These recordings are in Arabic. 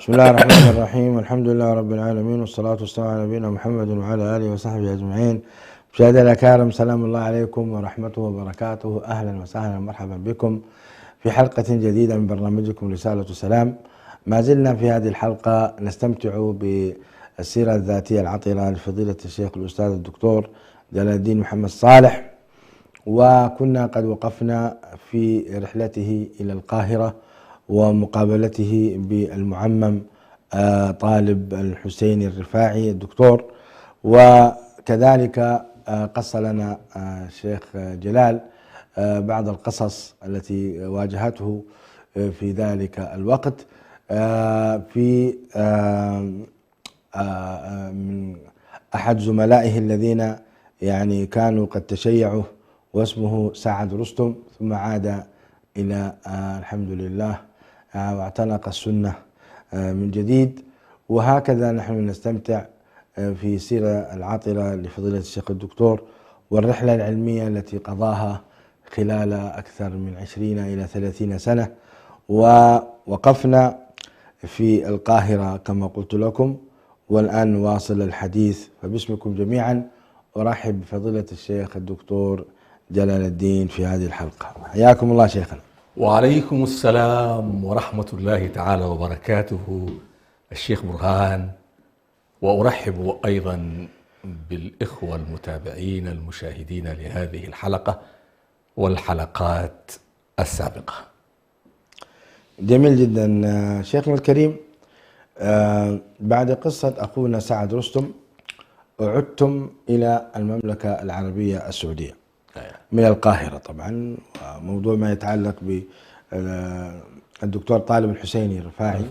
بسم الله الرحمن الرحيم، الحمد لله رب العالمين، والصلاة والسلام على نبينا محمد وعلى آله وصحبه أجمعين. مشاهدينا الأكارم، سلام الله عليكم ورحمته وبركاته. أهلا وسهلا ومرحبا بكم في حلقة جديدة من برنامجكم رسالة سلام. ما زلنا في هذه الحلقة نستمتع بالسيرة الذاتية العطرة لفضيلة الشيخ الأستاذ الدكتور جلال الدين محمد صالح، وكنا قد وقفنا في رحلته إلى القاهرة ومقابلته بالمعمم طالب الحسيني الرفاعي الدكتور، وكذلك قص لنا الشيخ جلال بعض القصص التي واجهته في ذلك الوقت في من أحد زملائه الذين يعني كانوا قد تشيعوا، واسمه سعد رستم، ثم عاد إلى الحمد لله واعتنق السنة من جديد. وهكذا نحن نستمتع في سيرة العاطرة لفضيلة الشيخ الدكتور والرحلة العلمية التي قضاها خلال أكثر من 20 إلى 30 سنة. ووقفنا في القاهرة كما قلت لكم، والآن نواصل الحديث. فباسمكم جميعا أرحب بفضيلة الشيخ الدكتور جلال الدين في هذه الحلقة. حياكم الله شيخنا. وعليكم السلام ورحمة الله تعالى وبركاته الشيخ برهان، وأرحب أيضا بالإخوة المتابعين المشاهدين لهذه الحلقة والحلقات السابقة. جميل جدا شيخنا الكريم. بعد قصة أخونا سعد رستم عدتم إلى المملكة العربية السعودية من القاهرة طبعا، موضوع ما يتعلق بالدكتور طالب الحسيني الرفاعي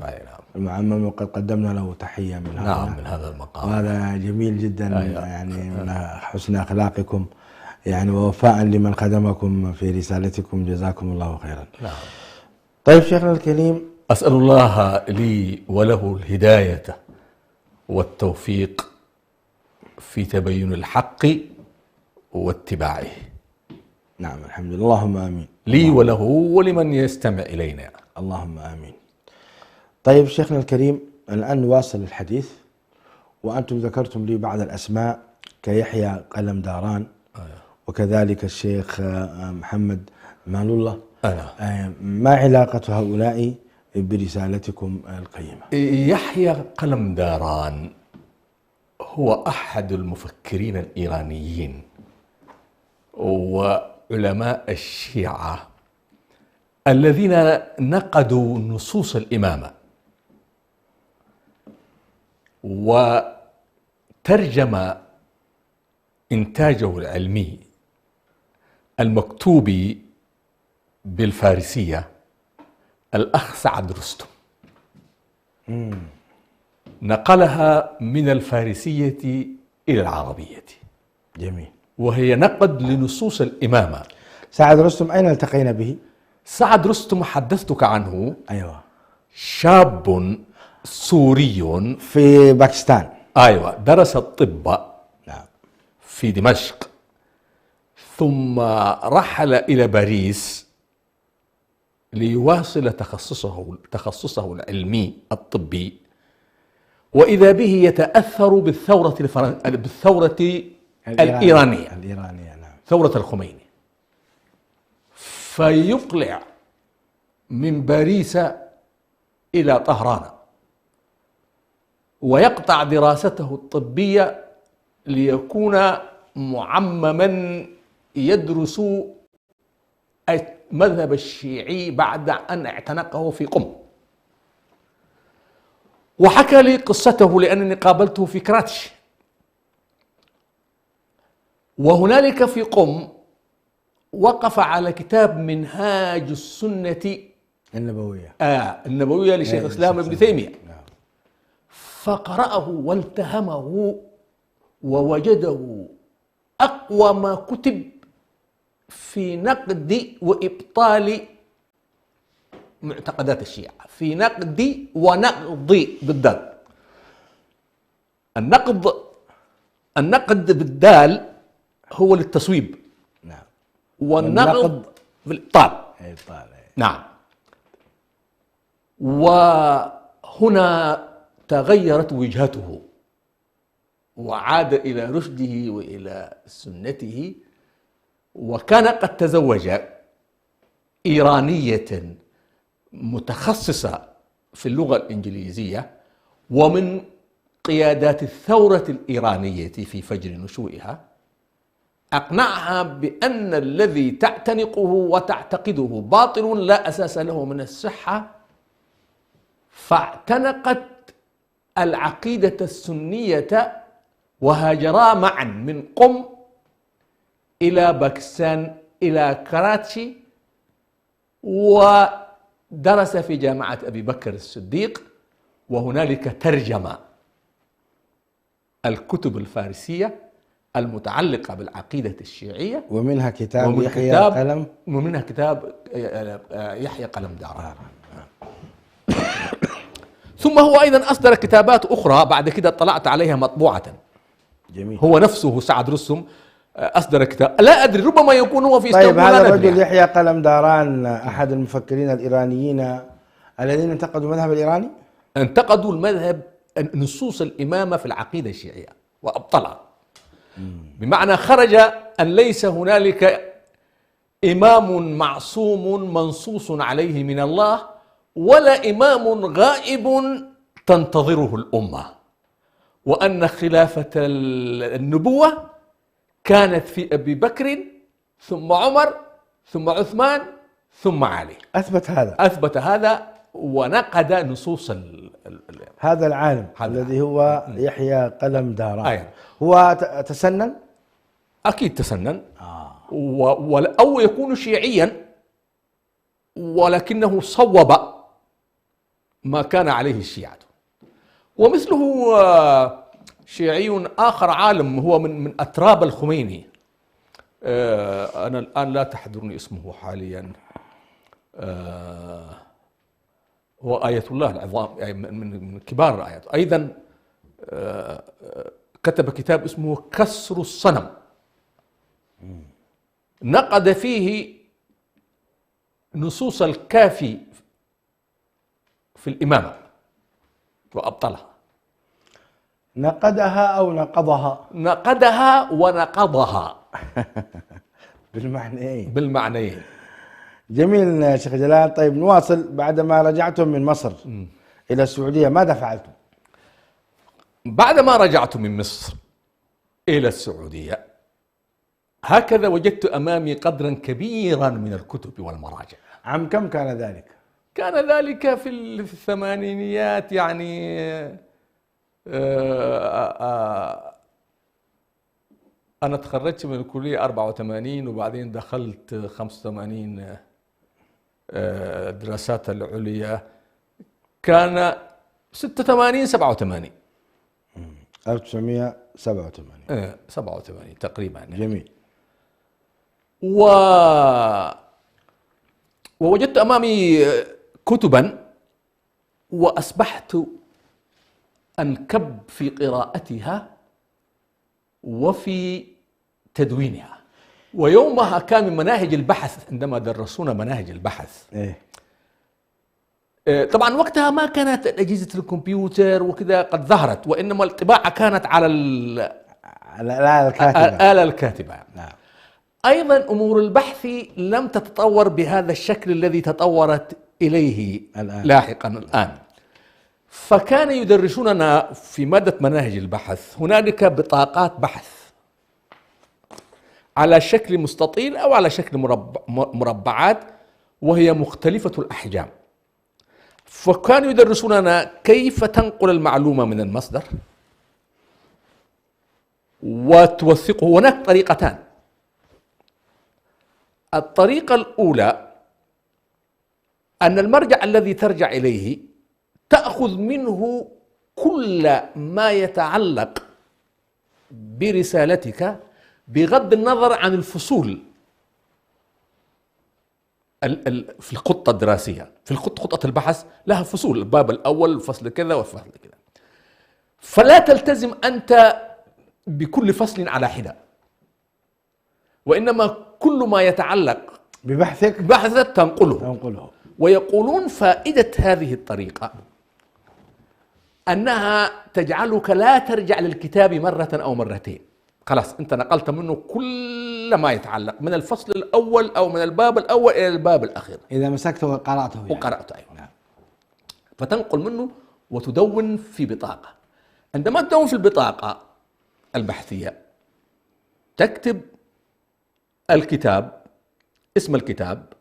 المعمم، وقد قدمنا له تحية من هذا المقام، وهذا جميل جدا يعني من حسن أخلاقكم يعني ووفاء لمن خدمكم في رسالتكم، جزاكم الله خيرا. طيب شيخنا الكريم، أسأل الله لي وله الهداية والتوفيق في تبين الحق واتباعه. نعم الحمد لله، اللهم آمين، لي وله ولمن يستمع إلينا، اللهم آمين. طيب شيخنا الكريم، الآن نواصل الحديث، وأنتم ذكرتم لي بعض الأسماء كيحيى قلم داران وكذلك الشيخ محمد مال الله. ما علاقة هؤلاء برسالتكم القيمة؟ يحيى قلم داران هو أحد المفكرين الإيرانيين وعلماء الشيعة الذين نقدوا نصوص الإمامة وترجم إنتاجه العلمي المكتوب بالفارسية الأخ سعد رستم، نقلها من الفارسية إلى العربية. جميل. وهي نقد لنصوص الإمامة. سعد رستم أين التقينا به؟ سعد رستم حدثتك عنه. أيوة. شاب سوري في باكستان. أيوة، درس الطب نعم في دمشق، ثم رحل إلى باريس ليواصل تخصصه العلمي الطبي، وإذا به يتأثر بالثورة الإيرانية نعم. ثورة الخميني، فيقلع من باريس إلى طهران ويقطع دراسته الطبية ليكون معمما يدرس المذهب الشيعي بعد أن اعتنقه في قم. وحكى لي قصته لأنني قابلته في كراتش، وهنالك في قم وقف على كتاب منهاج السنة النبوية لشيخ الإسلام ابن تيمية، فقرأه والتهمه ووجده أقوى ما كتب في نقد وإبطال معتقدات الشيعة، في نقد ونقض بالدال. النقد بالدال هو للتصويب، نعم، والنقد بالإبطال. نعم. هنا تغيرت وجهته وعاد إلى رشده وإلى سنته، وكان قد تزوج إيرانية متخصصة في اللغة الإنجليزية ومن قيادات الثورة الإيرانية في فجر نشوئها، أقنعها بأن الذي تعتنقه وتعتقده باطل لا أساس له من الصحة، فاعتنقت العقيدة السنية وهاجرا معا من قم إلى باكستان إلى كراتشي، ودرس في جامعة أبي بكر الصديق، وهنالك ترجم الكتب الفارسية المتعلقة بالعقيدة الشيعية، ومنها كتاب يحيى قلم، ومنها كتاب يحيى قلم داران. ثم هو أيضا أصدر كتابات أخرى بعد كده اطلعت عليها مطبوعة. جميل. هو نفسه سعد رستم أصدر كتاب، لا أدري ربما يكون هو في طيب، هذا الرجل يعني. يحيى قلم داران أحد المفكرين الإيرانيين الذين انتقدوا المذهب الإيراني؟ انتقدوا المذهب نصوص الإمامة في العقيدة الشيعية وأبطلها، بمعنى خرج أن ليس هنالك إمام معصوم منصوص عليه من الله، ولا إمام غائب تنتظره الأمة، وأن خلافة النبوة كانت في أبي بكر ثم عمر ثم عثمان ثم علي. أثبت هذا ونقد نصوص هذا العالم الذي هو يحيى قلم داران. هو تسنن؟ أكيد تسنن، أو يكون شيعيا ولكنه صوب ما كان عليه الشيعة. ومثله شيعي آخر عالم هو من أتراب الخميني، أنا الآن لا تحضرني اسمه حاليا، هو آية الله العظام، يعني من كبار الآيات. أيضا كتب كتاب اسمه كسر الصنم، نقد فيه نصوص الكافي في الإمامة وأبطلها. نقدها أو نقضها؟ نقدها ونقضها بالمعنيين. جميل شيخ جلال. طيب نواصل. بعدما رجعتم من مصر إلى السعودية ماذا فعلتم؟ بعدما رجعت من مصر إلى السعودية هكذا وجدت أمامي قدرا كبيرا من الكتب والمراجع. عام كم كان ذلك؟ كان ذلك في الثمانينيات، يعني أنا تخرجت من الكلية 84 وبعدين دخلت 85 الدراسات العليا، كان 86 87 1987 87 تقريبا. جميل. ووجدت أمامي كتبا وأصبحت أنكب في قراءتها وفي تدوينها. ويومها كان من مناهج البحث، عندما درسونا مناهج البحث، طبعا وقتها ما كانت أجهزة الكمبيوتر وكذا قد ظهرت، وإنما الطباعة كانت على الآلة الكاتبة. نعم. أيضا أمور البحث لم تتطور بهذا الشكل الذي تطورت إليه لاحقا الآن. فكان يدرسوننا في مادة مناهج البحث هنالك بطاقات بحث على شكل مستطيل أو على شكل مربعات، وهي مختلفة الأحجام. فكانوا يدرسوننا كيف تنقل المعلومة من المصدر وتوثقه. هناك طريقتان. الطريقة الأولى أن المرجع الذي ترجع إليه تأخذ منه كل ما يتعلق برسالتك بغض النظر عن الفصول في الخطة الدراسية. في خطة البحث لها فصول، الباب الأول الفصل كذا والفصل كذا، فلا تلتزم أنت بكل فصل على حدة، وإنما كل ما يتعلق ببحثك تنقله. ويقولون فائدة هذه الطريقة أنها تجعلك لا ترجع للكتاب مرة أو مرتين. خلاص أنت نقلت منه كل ما يتعلق من الفصل الأول أو من الباب الأول إلى الباب الأخير، إذا مسكته وقرأته يعني. وقرأته أيضا. نعم. فتنقل منه وتدون في بطاقة. عندما تدون في البطاقة البحثية تكتب الكتاب، اسم الكتاب،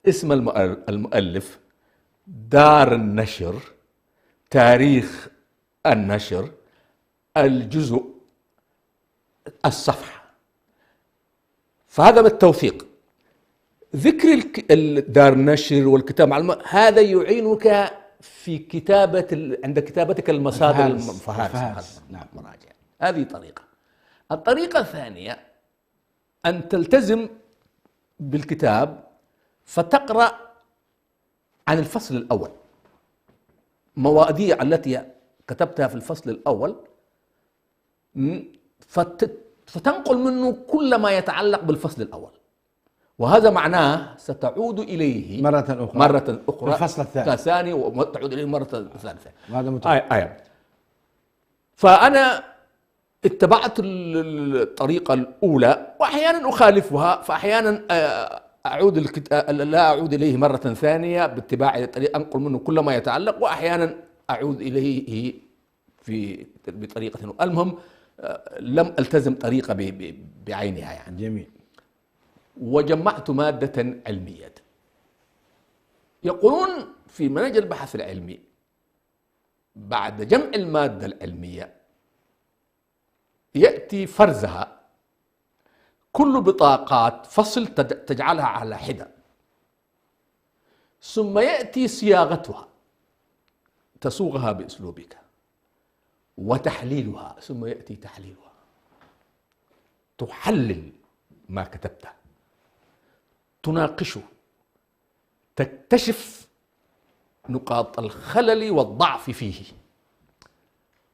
اسم المؤلف، دار النشر، تاريخ النشر، الجزء، الصفحة. فهذا بالتوثيق. ذكر دار النشر والكتاب معلومات هذا يعينك في كتابة عند كتابتك المصادر المفاهيم. نعم. مراجع. هذه طريقة. الطريقة الثانية أن تلتزم بالكتاب فتقرأ عن الفصل الأول، مواضيع التي كتبتها في الفصل الأول، فتنقل منه كل ما يتعلق بالفصل الأول، وهذا معناه ستعود إليه مرة أخرى الفصل الثاني، وتعود إليه مرة ثالثة. هذا فأنا اتبعت الطريقة الأولى وأحيانا أخالفها، فأحيانا لا أعود إليه مرة ثانية باتباع الطريقة، أنقل منه كل ما يتعلق، وأحيانا أعود إليه بطريقة. المهم لم ألتزم طريقة بعينها يعني. جميل. وجمعت مادة علمية. يقولون في منهج البحث العلمي بعد جمع المادة العلمية يأتي فرزها، كل بطاقات فصل تجعلها على حدة، ثم يأتي صياغتها، تصوغها بأسلوبك، وتحليلها، ثم يأتي تحليلها، تحلل ما كتبته، تناقشه، تكتشف نقاط الخلل والضعف فيه،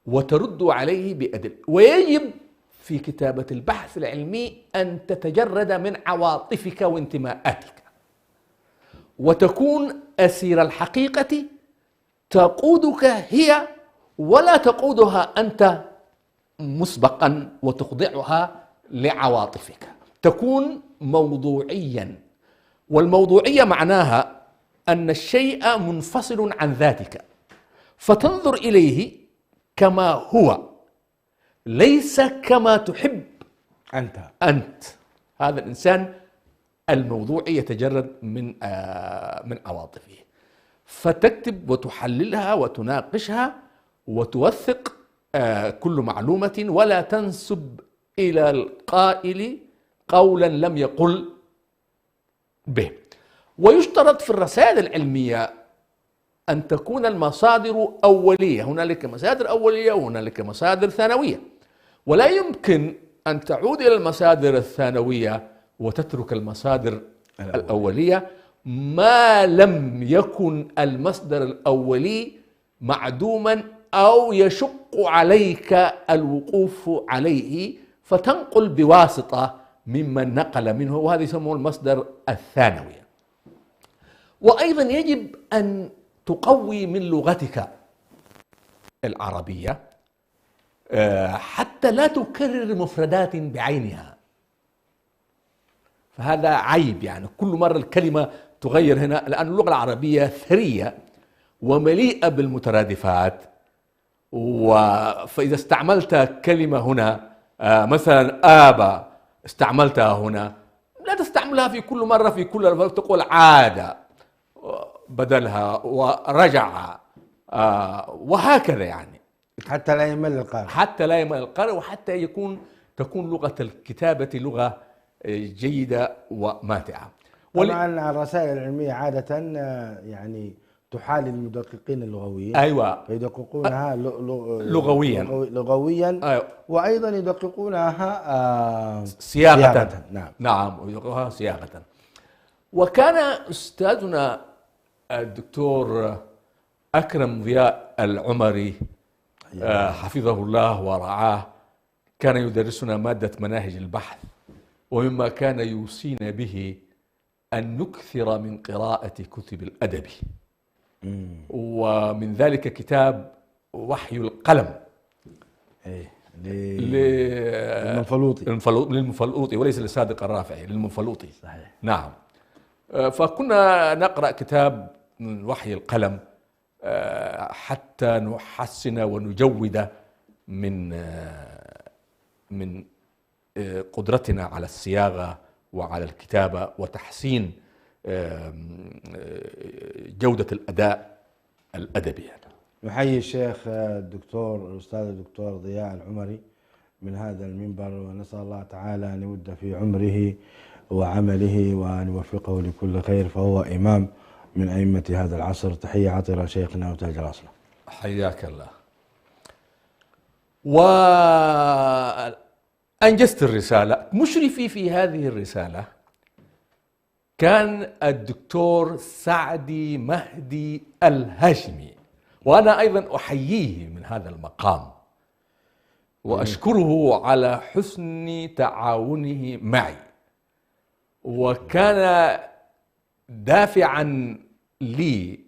وترد عليه بأدلة. ويجب في كتابة البحث العلمي أن تتجرد من عواطفك وانتماءاتك، وتكون أسير الحقيقة تقودك هي ولا تقودها أنت مسبقا وتخضعها لعواطفك. تكون موضوعيا، والموضوعية معناها أن الشيء منفصل عن ذاتك، فتنظر إليه كما هو ليس كما تحب أنت. هذا الإنسان الموضوعي يتجرد من عواطفه، فتكتب وتحللها وتناقشها وتوثق كل معلومة، ولا تنسب إلى القائل قولا لم يقل به. ويشترط في الرسائل العلمية أن تكون المصادر أولية. هنالك مصادر أولية وهنالك مصادر ثانوية، ولا يمكن أن تعود إلى المصادر الثانوية وتترك المصادر الأولية ما لم يكن المصدر الأولي معدوما أو يشق عليك الوقوف عليه، فتنقل بواسطة ممن نقل منه، وهذا يسمى المصدر الثانوي. وأيضا يجب أن تقوي من لغتك العربية حتى لا تكرر مفردات بعينها، فهذا عيب يعني. كل مرة الكلمة تغير هنا، لأن اللغة العربية ثرية ومليئة بالمترادفات. فإذا استعملت كلمة هنا مثلا آبا استعملتها هنا، لا تستعملها في كل مرة في كل تقول عاد بدلها ورجع وهكذا يعني، حتى لا يمل القارئ، وحتى تكون لغة الكتابة لغة جيدة وماتعة. طبعا الرسائل العلمية عادة يعني تحال المدققين اللغويين. أيوة. فيدققونها لغويا. أيوة. وأيضا يدققونها صياغة. نعم ويدققونها صياغة. وكان أستاذنا الدكتور أكرم ضياء العمري حفظه الله ورعاه كان يدرسنا مادة مناهج البحث، ومما كان يوصينا به أن نكثر من قراءة كتب الأدب، ومن ذلك كتاب وحي القلم إيه للمنفلوطي. للمنفلوطي وليس للصادق الرافعي، للمنفلوطي. صحيح. نعم. فكنا نقرأ كتاب من وحي القلم حتى نحسن ونجود من قدرتنا على الصياغة وعلى الكتابة وتحسين جودة الأداء الأدبي. نحيي الشيخ الأستاذ الدكتور ضياء العمري من هذا المنبر، ونسأل الله تعالى أن يمد في عمره وعمله وأن يوفقه لكل خير، فهو إمام من أئمة هذا العصر. تحية عطرة شيخنا وتاج الأصل. حياك الله. وأنجزت الرسالة. مشرفي في هذه الرسالة كان الدكتور سعدي مهدي الهاشمي، وأنا أيضا أحييه من هذا المقام وأشكره على حسن تعاونه معي، وكان دافعا لي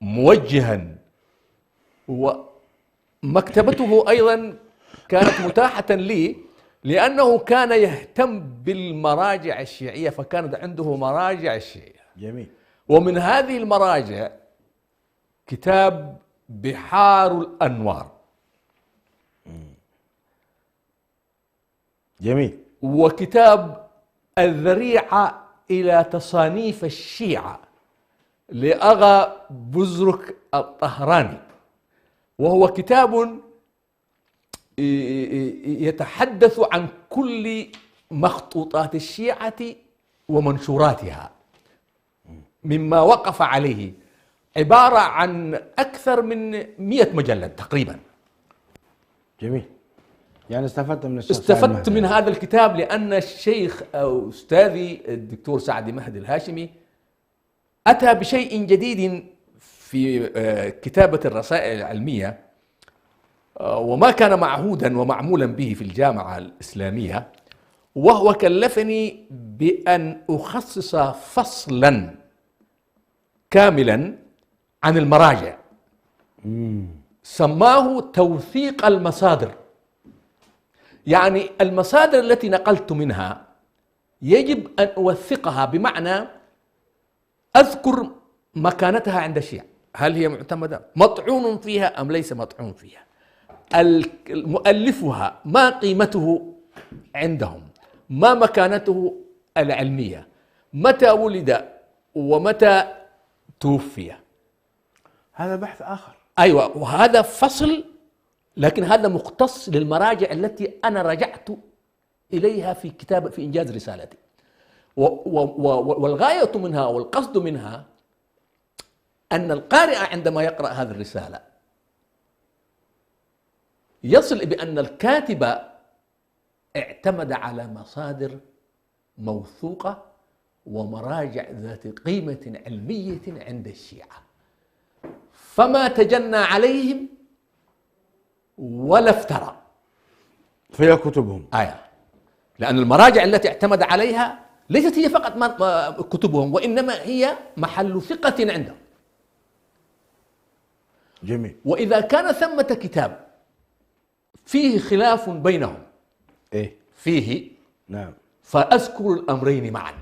وموجها، ومكتبته أيضا كانت متاحة لي لأنه كان يهتم بالمراجع الشيعية، فكانت عنده مراجع الشيعية. جميل. ومن هذه المراجع كتاب بحار الأنوار. جميل. وكتاب الذريعة إلى تصانيف الشيعة لأغا بزرك الطهراني، وهو كتاب يتحدث عن كل مخطوطات الشيعة ومنشوراتها مما وقف عليه، عبارة عن أكثر من 100 مجلد تقريبا. جميل. يعني استفدت من الشيخ استفدت من هذا الكتاب لأن الشيخ أو أستاذي الدكتور سعدي مهدي الهاشمي أتى بشيء جديد في كتابة الرسائل العلمية، وما كان معهودا ومعمولا به في الجامعة الإسلامية، وهو كلفني بأن أخصص فصلا كاملا عن المراجع سماه توثيق المصادر. يعني المصادر التي نقلت منها يجب أن أوثقها، بمعنى أذكر مكانتها عند الشيعة، هل هي معتمدة مطعون فيها أم ليس مطعون فيها، مؤلفها ما قيمته عندهم، ما مكانته العلمية، متى ولد ومتى توفي. هذا بحث آخر. أيوة، وهذا فصل، لكن هذا مختص للمراجع التي أنا رجعت إليها في كتاب في إنجاز رسالتي. والغاية منها والقصد منها أن القارئ عندما يقرأ هذه الرسالة يصل بأن الكاتب اعتمد على مصادر موثوقة ومراجع ذات قيمة علمية عند الشيعة، فما تجنى عليهم ولا افترى. فهي كتبهم. لأن المراجع التي اعتمد عليها ليست هي فقط كتبهم، وإنما هي محل ثقة عندهم. جميل. وإذا كان ثمة كتاب فيه خلاف بينهم فيه، نعم، فأذكر الأمرين معا.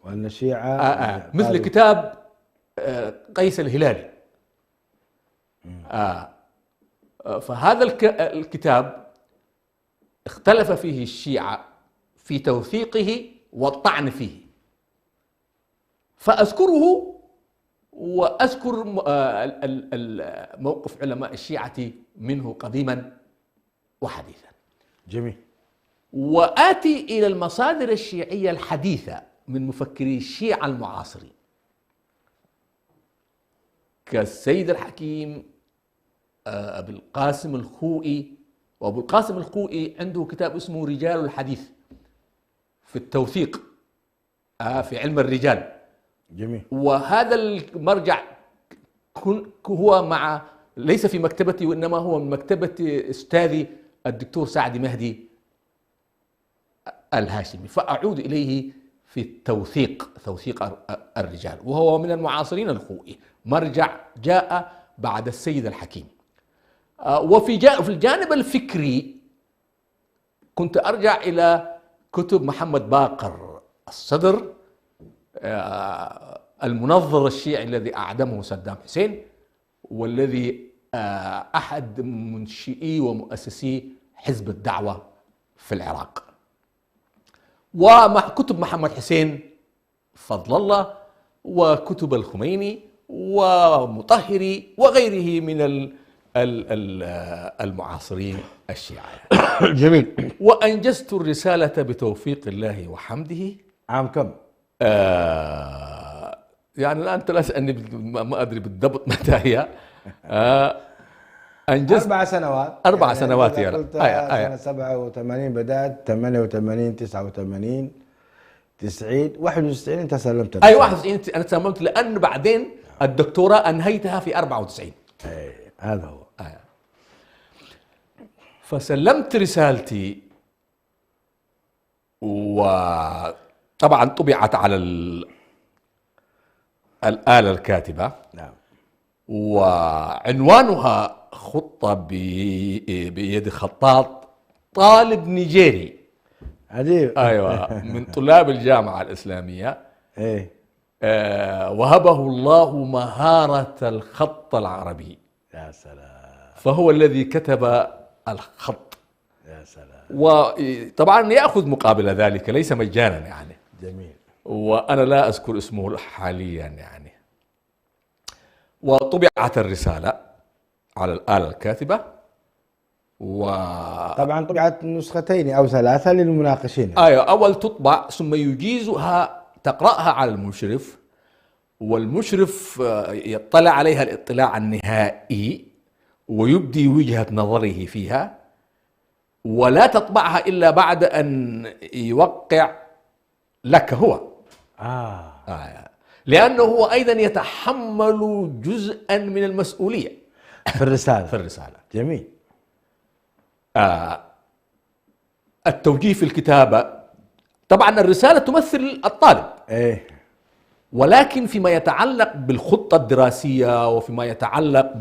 وأن الشيعة مثل كتاب قيس الهلالي. فهذا الكتاب اختلف فيه الشيعة في توثيقه والطعن فيه، فأذكره وأذكر موقف علماء الشيعة منه قديما وحديثا. جميل. وآتي إلى المصادر الشيعية الحديثة من مفكري الشيعة المعاصرين كالسيد الحكيم أبو القاسم الخوئي. وأبو القاسم الخوئي عنده كتاب اسمه رجال الحديث في التوثيق في علم الرجال. جميل. وهذا المرجع هو ليس في مكتبتي، وإنما هو من مكتبة أستاذي الدكتور سعدي مهدي الهاشمي، فأعود إليه في توثيق الرجال، وهو من المعاصرين الخوئي، مرجع جاء بعد السيد الحكيم. في الجانب الفكري كنت أرجع إلى كتب محمد باقر الصدر، المنظر الشيعي الذي أعدمه صدام حسين، والذي أحد منشئي ومؤسسي حزب الدعوة في العراق، وكتب محمد حسين فضل الله، وكتب الخميني ومطهري وغيره من المعاصرين الشيعة. جميل. وأنجزت الرسالة بتوفيق الله وحمده. عام كم؟ يعني الآن أنت لا تسألني، ما أدري بالضبط متى هي. أنجزت 4 سنوات. 4 سنوات يعني يا سنة 87 بدأت، 88 89 90 91 أنت سلمت. أي 91 أنا سلمت، لأن بعدين الدكتوراه أنهيتها في 94. هذا هو. فسلمت رسالتي، وطبعا طبعت على الآلة الكاتبة. نعم. وعنوانها خطة بيد خطاط طالب نيجيري. عجيب. أيوة، من طلاب الجامعة الإسلامية. إيه. وهبه الله مهارة الخط العربي. يا سلام. فهو الذي كتب الخط. يا سلام. وطبعا يأخذ مقابل ذلك، ليس مجانا يعني. جميل. وأنا لا أذكر اسمه حاليا يعني. وطبعت الرسالة على الآلة الكاتبة، طبعا طبعت نسختين أو 3 للمناقشين. أيوة، أول تطبع ثم يجيزها تقرأها على المشرف، والمشرف يطلع عليها الاطلاع النهائي ويبدي وجهة نظره فيها، ولا تطبعها إلا بعد أن يوقع لك هو. لأنه هو أيضا يتحمل جزءا من المسؤولية في الرسالة. في الرسالة. جميل. التوجيه في الكتابة، طبعا الرسالة تمثل الطالب. إيه. ولكن فيما يتعلق بالخطة الدراسية، وفيما يتعلق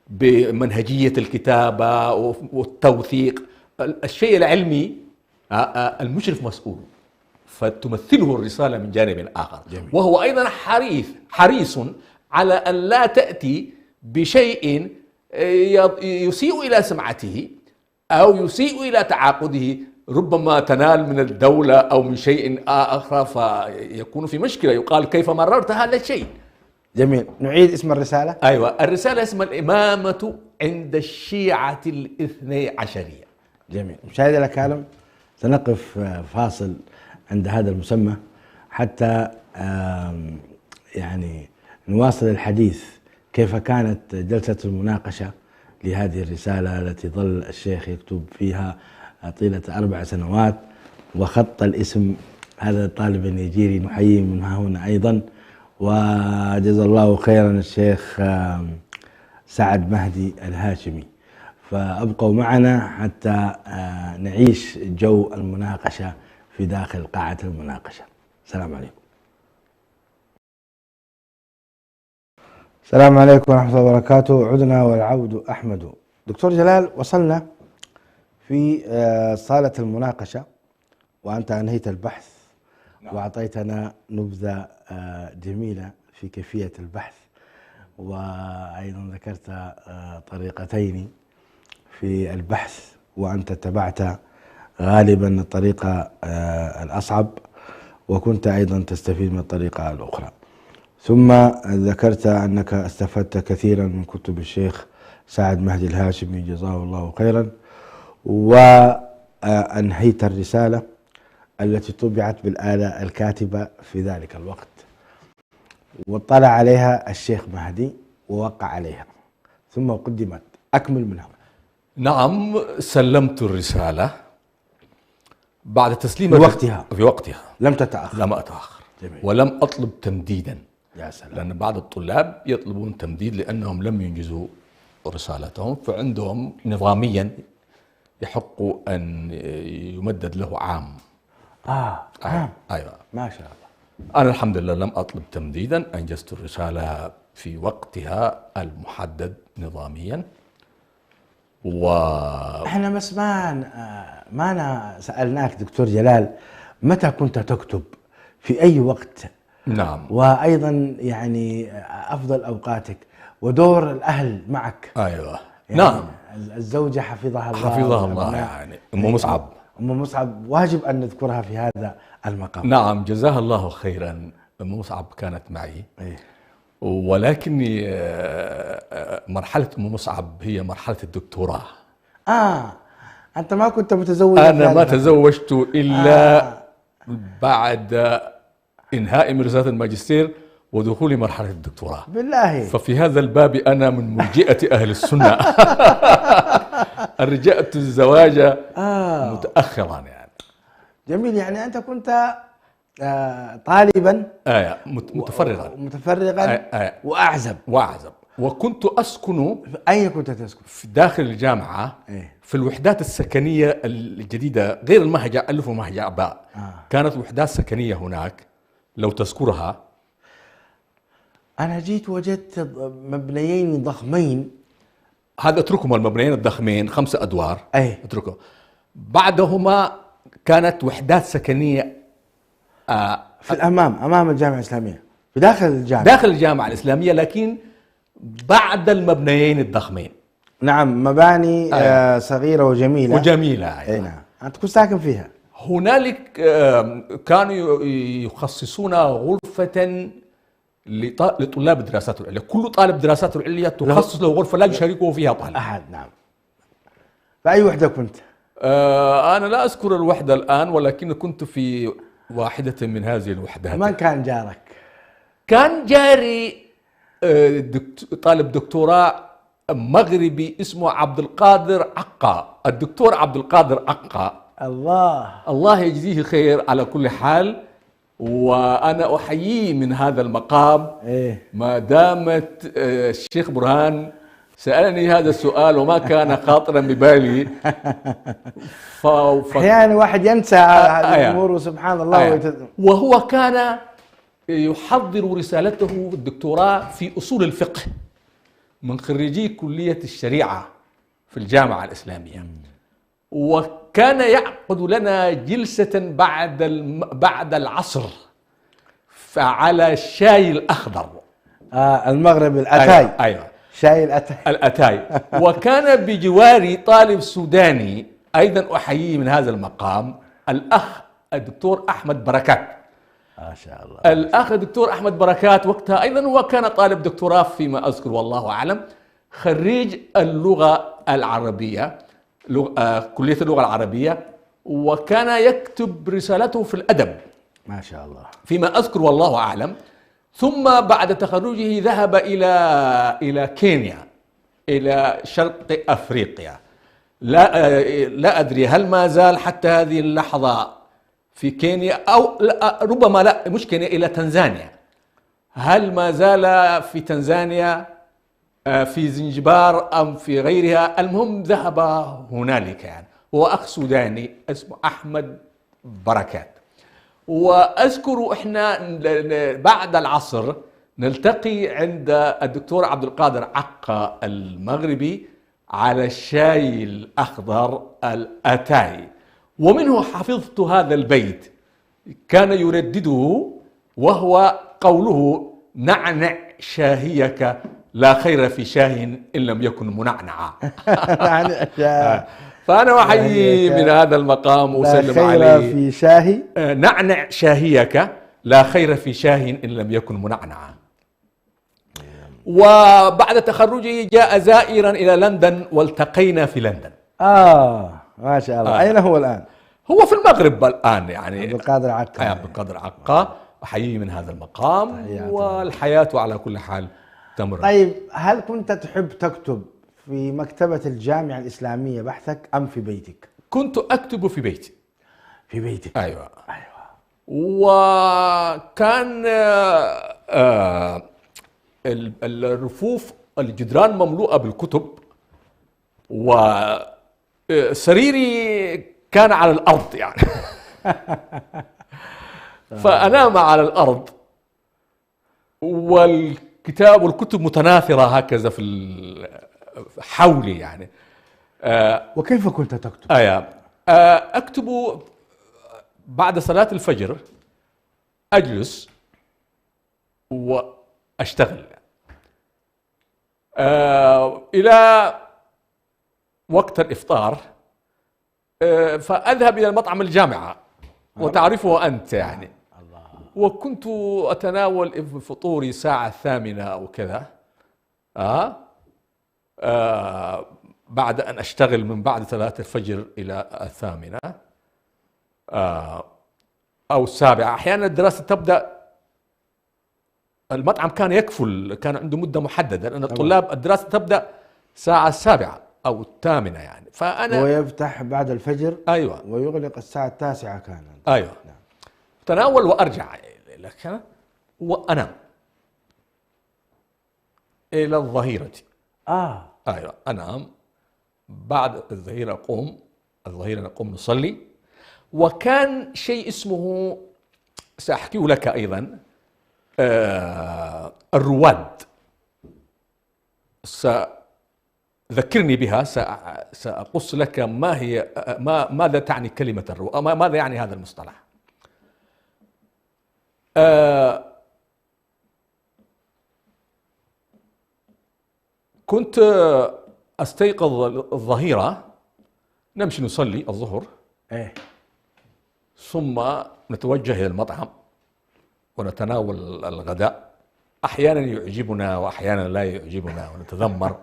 بمنهجية الكتابة والتوثيق، الشيء العلمي المشرف مسؤول، فتمثله الرسالة من جانب آخر. جميل. وهو أيضا حريص على أن لا تأتي بشيء يسيء إلى سمعته أو يسيء إلى تعاقده، ربما تنال من الدولة أو من شيء آخر فيكون في مشكلة، يقال كيف مررت هذا الشيء. جميل. نعيد اسم الرسالة. أيوة، الرسالة اسمها الإمامة عند الشيعة الاثني عشرية. جميل. مشاهدي الأكارم، سنقف فاصل عند هذا المسمى حتى يعني نواصل الحديث كيف كانت جلسة المناقشة لهذه الرسالة التي ظل الشيخ يكتب فيها طيلة 4 سنوات، وخط الاسم هذا الطالب النيجيري نحييه من ها هنا أيضا. وجزا الله خيرا الشيخ سعد مهدي الهاشمي. فأبقوا معنا حتى نعيش جو المناقشة في داخل قاعة المناقشة. السلام عليكم. السلام عليكم ورحمة الله وبركاته. عدنا والعود أحمد. دكتور جلال، وصلنا في صالة المناقشة وأنت أنهيت البحث. نعم. وأعطيتنا نبذة جميلة في كيفية البحث، وأيضا ذكرت طريقتين في البحث، وأنت اتبعت غالبا الطريقة الأصعب، وكنت أيضا تستفيد من الطريقة الأخرى. ثم ذكرت أنك استفدت كثيرا من كتب الشيخ سعد مهدي الهاشمي جزاه الله خيرا، وأنهيت الرسالة التي طبعت بالآلة الكاتبة في ذلك الوقت، واطلع عليها الشيخ مهدي ووقع عليها، ثم قدمت. أكمل منها. نعم، سلمت الرسالة بعد تسليم في وقتها لم تتأخر. لم أتأخر. جميل. ولم أطلب تمديدا. يا سلام. لأن بعض الطلاب يطلبون تمديد لأنهم لم ينجزوا رسالتهم، فعندهم نظاميا يحق أن يمدد له عام. أيوة. ما شاء الله. أنا الحمد لله لم أطلب تمديدا، أنجزت الرسالة في وقتها المحدد نظاميا. احنا بس ما أنا سألناك دكتور جلال متى كنت تكتب في أي وقت؟ نعم. وأيضا يعني أفضل أوقاتك ودور الأهل معك. أيوة. يعني نعم. الزوجة حفظها الله. حفظها الله، يعني أم مصعب. أم مصعب واجب أن نذكرها في هذا المقام. نعم، جزاها الله خيرا. أم مصعب كانت معي. ولكني مرحلة أم مصعب هي مرحلة الدكتوراه. أنت ما كنت متزوج؟ أنا ما تزوجت إلا بعد إنهاء من رسالة الماجستير ودخولي مرحلة الدكتوراه. بالله. ففي هذا الباب أنا من مرجئة أهل السنة. رجعت الزواج متأخرا يعني. جميل. يعني أنت كنت طالبا متفرغا وأعزب. وكنت أسكن. أين كنت تسكن؟ في داخل الجامعة. في الوحدات السكنية الجديدة غير المهجع ألف ومهجع باء. كانت وحدات سكنية هناك لو تذكرها. أنا جيت وجدت مبنيين ضخمين. هذا اتركهم، المبنيين الضخمين 5 أدوار. اتركه. بعدهما كانت وحدات سكنية في الأمام، أمام الجامعة الإسلامية، في داخل الجامعة. داخل الجامعة الإسلامية، لكن بعد المبنيين الضخمين. نعم، مباني صغيرة وجميلة. نعم. أنت كنت ساكن فيها. هنالك كانوا يخصصون غرفة لطلاب الدراسات العليا. كل طالب دراسات العليا تخصص له غرفة لا يشاركه فيها طالب أحد. نعم. فأي وحدة كنت؟ أنا لا أذكر الوحدة الآن، ولكن كنت في واحدة من هذه الوحدات. من كان جارك؟ كان جاري طالب دكتوراه مغربي اسمه عبد القادر عقا. الدكتور عبد القادر عقا، الله يجزيه خير على كل حال. وأنا أحييه من هذا المقام. ما دامت الشيخ برهان سألني هذا السؤال وما كان خاطرا ببالي. أحيانا واحد ينسى هذه الأمور وسبحان الله. وهو كان يحضر رسالته الدكتوراه في أصول الفقه من خريجي كلية الشريعة في الجامعة الإسلامية. وكان يعقد لنا جلسة بعد العصر على الشاي الأخضر. المغرب الأتاي. أيوة. شاي الأتاي. وكان بجواري طالب سوداني أيضا أحييه من هذا المقام، الأخ الدكتور أحمد بركات. ما شاء الله. الأخ الدكتور أحمد بركات وقتها أيضا هو كان طالب دكتوراه فيما أذكر والله أعلم، خريج اللغة العربية، كلية اللغة العربية، وكان يكتب رسالته في الأدب. ما شاء الله. فيما أذكر والله أعلم. ثم بعد تخرجه ذهب إلى كينيا، إلى شرق أفريقيا. لا أدري هل ما زال حتى هذه اللحظة في كينيا، أو ربما لا، مش كينيا، إلى تنزانيا. هل ما زال في تنزانيا في زنجبار أم في غيرها؟ المهم ذهب هنالك. يعني هو أخ سوداني اسمه أحمد بركات. وأذكر إحنا بعد العصر نلتقي عند الدكتور عبد القادر عقا المغربي على الشاي الأخضر الأتاي. ومنه حفظت هذا البيت كان يردده، وهو قوله: نعنع شاهيك لا خير في شاه إن لم يكن منعنعا. فأنا أحيي من هذا المقام وأسلم عليه. لا خير في شاهي، نعنع شاهيك لا خير في شاه إن لم يكن منعنعا. وبعد تخرجه جاء زائرا إلى لندن والتقينا في لندن. ما شاء الله. أين هو الآن؟ هو في المغرب الآن. يعني عبد القادر عقا. عبد القادر عقا، أحييه من هذا المقام. والحياة على كل حال تمر. طيب، هل كنت تحب تكتب في مكتبة الجامعة الإسلامية بحثك أم في بيتك؟ كنت أكتب في بيتي. في بيتك. أيوة. وكان الرفوف الجدران مملوءة بالكتب، وسريري كان على الأرض يعني. فأنام على الأرض والكتب متناثرة هكذا حولي يعني. وكيف كنت تكتب؟ أكتب بعد صلاة الفجر، أجلس وأشتغل إلى وقت الإفطار، فأذهب إلى المطعم الجامعة وتعرفه أنت يعني. وكنت أتناول فطوري الساعة 8 أو كذا، بعد أن أشتغل من بعد صلاة الفجر إلى 8 أو 7. أحيانا الدراسة تبدأ، المطعم كان يكفل، كان عنده مدة محددة، لأن الطلاب الدراسة تبدأ الساعة 7 أو 8 يعني. فأنا ويفتح بعد الفجر. أيوة. ويغلق الساعة 9 كان. أيوة. نعم. تناول وأرجع لك وأنام إلى الظهيرة. أيوة، أنام. بعد الظهيرة نقوم نصلي. وكان شيء اسمه، سأحكيه لك أيضا، الرواد. ذكرني بها، سأقص لك ماذا تعني كلمة الرواد، ماذا يعني هذا المصطلح. كنت أستيقظ الظهيرة، نمشي نصلي الظهر، ثم نتوجه إلى المطعم ونتناول الغداء. أحيانا يعجبنا وأحيانا لا يعجبنا ونتذمر.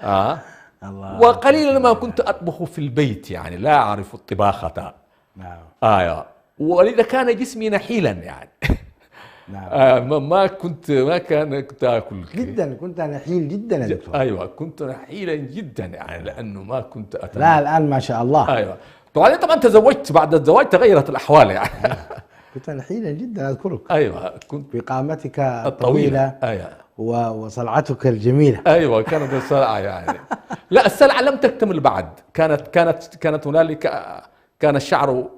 الله. وقليلا ما كنت أطبخ في البيت، يعني لا أعرف الطباخة. نعم. ولذا كان جسمي نحيلا يعني. نعم. كنت آكل جدا، كنت نحيل جدا يا دكتور. أيوة، كنت نحيلا جدا يعني، لأنه ما كنت لا الآن ما شاء الله. أيوة. طبعا تزوجت، بعد الزواج تغيرت الأحوال يعني. كنت نحيلا جدا أذكرك. أيوة، كنت بقامتك الطويلة. أيوة. وصلعتك الجميلة. أيوة، كانت الصلعة يعني. لا، الصلعة لم تكتمل بعد. كانت هنالك، كان الشعر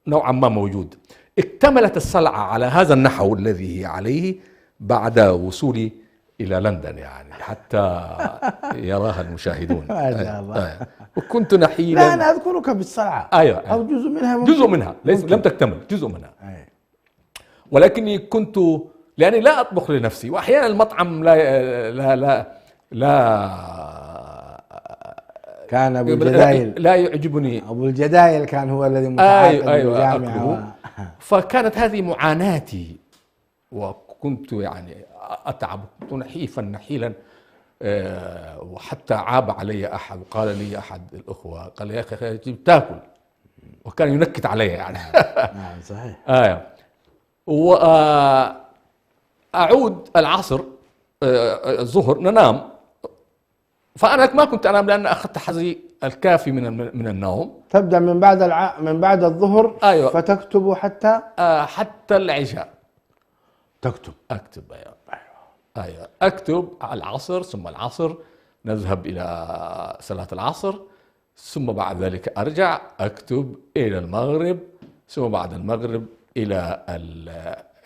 نوعا ما موجود. اكتملت الصلعة على هذا النحو الذي هي عليه بعد وصولي إلى لندن يعني، حتى يراها المشاهدون. ما شاء الله. وكنت نحيلا. لا، أنا أذكرك بالصلعة. أيوة. أو جزء منها جزء منها لم تكتمل، جزء منها. ولكني كنت، لأني لا أطبخ لنفسي، وأحيانا المطعم لا كان أبو الجدايل لا يعجبني. أبو الجدايل كان هو الذي متعاقد بالجامعة. فكانت هذه معاناتي، وكنت يعني أتعب، كنت نحيلا. وحتى عاب علي أحد، وقال لي أحد الأخوة، قال يا أخي تاكل، وكان ينكت علي يعني. نعم صحيح. وأعود العصر، الظهر، ننام. فأنا ما كنت أنام، لأن أخذت حظي الكافي من النوم. تبدأ من بعد الظهر. أيوة. فتكتب حتى العشاء أكتب. أيوة. أكتب على العصر، ثم العصر نذهب إلى صلاة العصر، ثم بعد ذلك أرجع أكتب إلى المغرب، ثم بعد المغرب إلى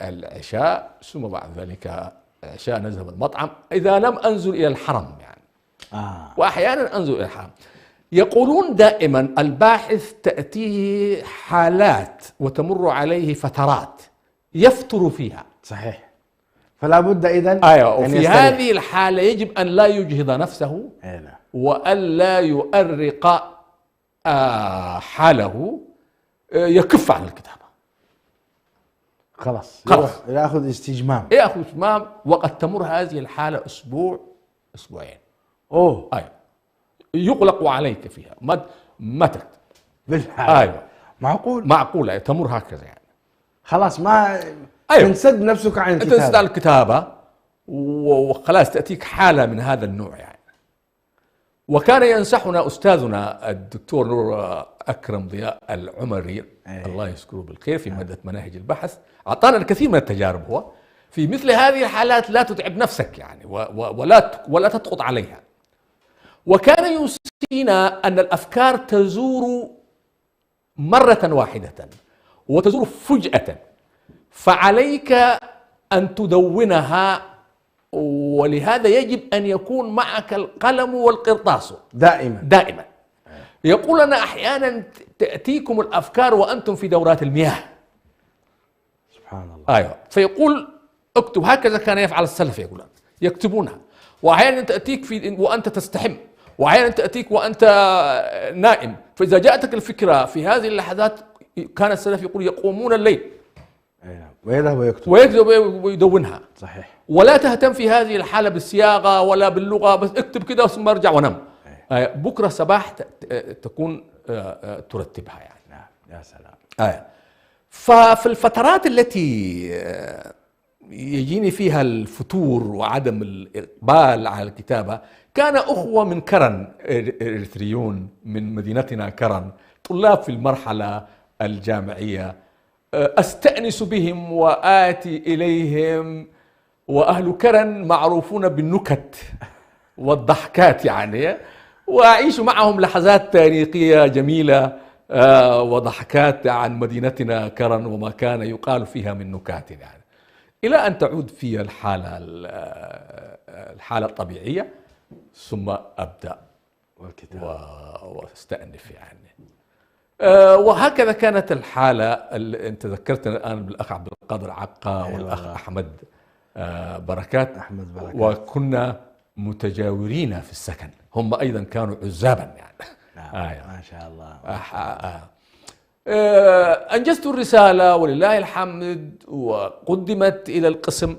العشاء، ثم بعد ذلك العشاء نذهب المطعم إذا لم أنزل إلى الحرم يعني. وأحيانا أنزل إلى الحرم. يقولون دائما الباحث تأتيه حالات وتمر عليه فترات يفتر فيها. صحيح. فلا بد إذن. أيوة. وفي هذه الحالة يجب أن لا يجهض نفسه، وأن لا يؤرق حاله، يكف عن الكتابة. خلاص. يأخذ استجمام. وقد تمر هذه الحالة أسبوع، أسبوعين. أيوة. يغلق عليك فيها، ما تكتب بالحال. أيوة. معقولة تمر هكذا يعني. خلاص، ما تنسد نفسك عن الكتابة. تنسد عن الكتابة، وخلاص تأتيك حالة من هذا النوع يعني. وكان ينصحنا أستاذنا الدكتور نور أكرم ضياء العمري، الله يذكره بالخير، في مادة مناهج البحث، أعطانا الكثير من التجارب. هو في مثل هذه الحالات لا تتعب نفسك يعني، ولا تضغط عليها. وكان يوصينا أن الأفكار تزور مرة واحدة وتزول فجأة، فعليك أن تدونها، ولهذا يجب أن يكون معك القلم والقرطاس دائما. يقول لنا أحيانا تأتيكم الأفكار وأنتم في دورات المياه. سبحان الله. أيوة، فيقول اكتب، هكذا كان يفعل السلف، يقولون يكتبونها. وأحيانا تأتيك وأنت تستحم، وأحيانا تأتيك وأنت نائم. فإذا جاءتك الفكرة في هذه اللحظات، كان السلف يقول يقومون الليل ويذهب ويكتب ويدونها. صحيح. ولا تهتم في هذه الحالة بالصياغة ولا باللغة، بس اكتب كده ثم ارجع ونم. بكرة صباح تكون ترتبها يعني. نعم، يا سلام. ففي الفترات التي يجيني فيها الفتور وعدم الإقبال على الكتابة، كان أخوة من كرن إريتريون من مدينتنا كرن، طلاب في المرحلة الجامعية، أستأنس بهم وآتي إليهم، وأهل كرن معروفون بالنكت والضحكات يعني، وأعيش معهم لحظات تاريخية جميلة وضحكات عن مدينتنا كرن وما كان يقال فيها من نكات يعني، إلى أن تعود في الحالة الطبيعية، ثم أبدأ واستأنف يعني. وهكذا كانت الحالة. أنت ذكرتنا الآن بالأخ عبد القادر عقا والأخ أحمد بركات، وكنا متجاورين في السكن، هم أيضا كانوا عزابا يعني. ما شاء الله. أنجزت الرسالة ولله الحمد، وقدمت إلى القسم.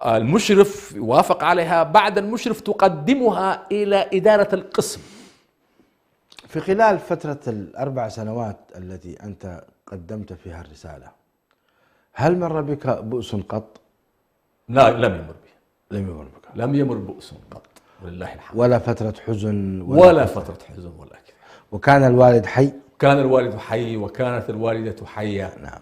المشرف وافق عليها، بعد المشرف تقدمها إلى إدارة القسم. في خلال فترة ال4 سنوات التي أنت قدمت فيها الرسالة، هل مر بك بؤس قط؟ لا، لم يمر بي. لم يمر بؤس قط ولله الحمد. ولا فترة حزن ولا فترة حزن ولا كذا. وكان الوالد حي؟ كان الوالد حي، وكانت الوالدة حية. نعم.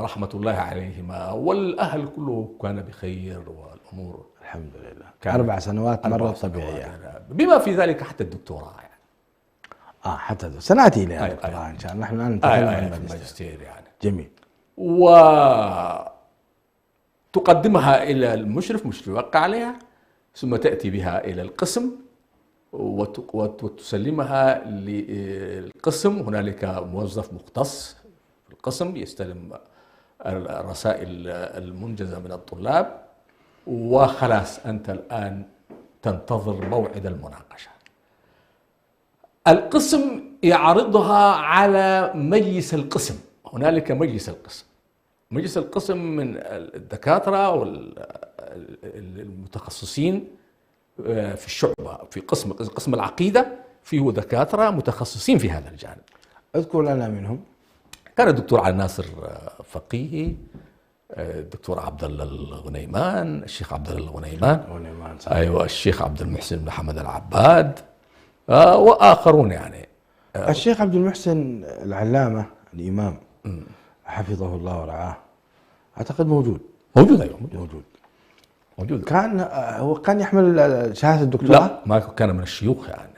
رحمة الله عليهما، والأهل كله كان بخير، والأمور الحمد لله. 4 سنوات مرت طبيعية، بما في ذلك حتى الدكتوراه يعني. حتى سنأتي إلى الدكتوراه إن شاء الله. نحن الآن نتكلم عن الماجستير يعني. جميل. وتقدمها إلى المشرف، مشرف يوقع عليها، ثم تأتي بها إلى القسم وتسلمها للقسم. هنالك موظف مختص في القسم يستلم الرسائل المنجزة من الطلاب، وخلاص أنت الآن تنتظر موعد المناقشة. القسم يعرضها على مجلس القسم. هنالك مجلس القسم. مجلس القسم من الدكاترة والمتخصصين في الشعبة، في قسم العقيدة فيه دكاترة متخصصين في هذا الجانب. اذكر لنا منهم. كان الدكتور علي ناصر فقيهي، الدكتور عبد الله الغنيمان، الشيخ عبد الله الغنيمان، ايوه، الشيخ عبد المحسن بن حمد العباد، واخرون يعني. الشيخ عبد المحسن العلامة الإمام حفظه الله ورعاه، أعتقد موجود. أيوة موجود. كان يحمل شهادة الدكتوراه؟ لا، ما كان من الشيوخ يعني.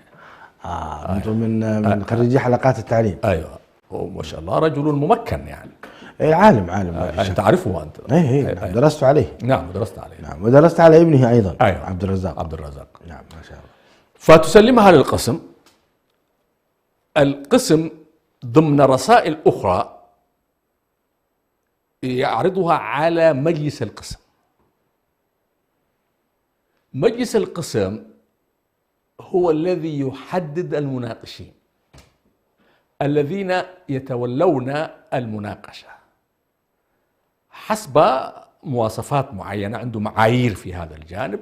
من خريجي حلقات التعليم. ايوه، ما شاء الله، رجل ممكن يعني. عالم. انت تعرفه انت؟ نعم، درست عليه. نعم، درست عليه. نعم، ودرست على ابنه ايضا. أيوة. عبد الرزاق. نعم، ما شاء الله. فتسلمها للقسم. القسم ضمن رسائل اخرى يعرضها على مجلس القسم. مجلس القسم هو الذي يحدد المناقشين الذين يتولون المناقشة حسب مواصفات معينة، عنده معايير في هذا الجانب،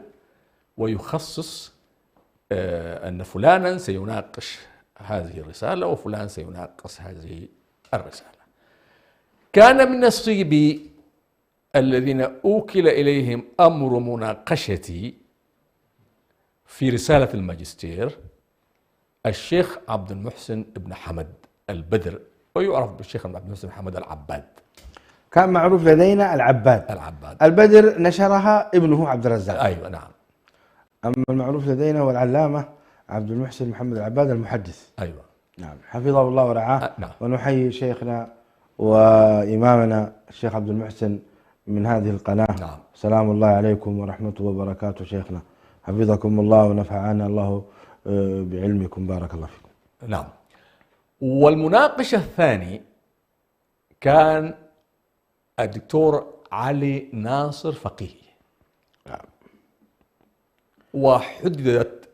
ويخصص أن فلانا سيناقش هذه الرسالة وفلان سيناقش هذه الرسالة. كان من نصيبي الذين أوكل إليهم أمر مناقشتي في رسالة الماجستير الشيخ عبد المحسن بن حمد البدر، ويعرف بالشيخ عبد المحسن بن حمد العباد. كان معروف لدينا العباد. البدر نشرها ابنه عبد الرزاق. أيوة نعم. أما المعروف لدينا هو العلامة عبد المحسن محمد العباد المحدث. أيوة. نعم، حفظه الله ورعاه. نعم. ونحيي شيخنا وإمامنا الشيخ عبد المحسن من هذه القناة. نعم. سلام الله عليكم ورحمته وبركاته شيخنا، حفظكم الله ونفعنا الله بعلمكم، بارك الله فيكم. نعم. والمناقشة الثاني كان الدكتور علي ناصر فقيه. نعم. وحددت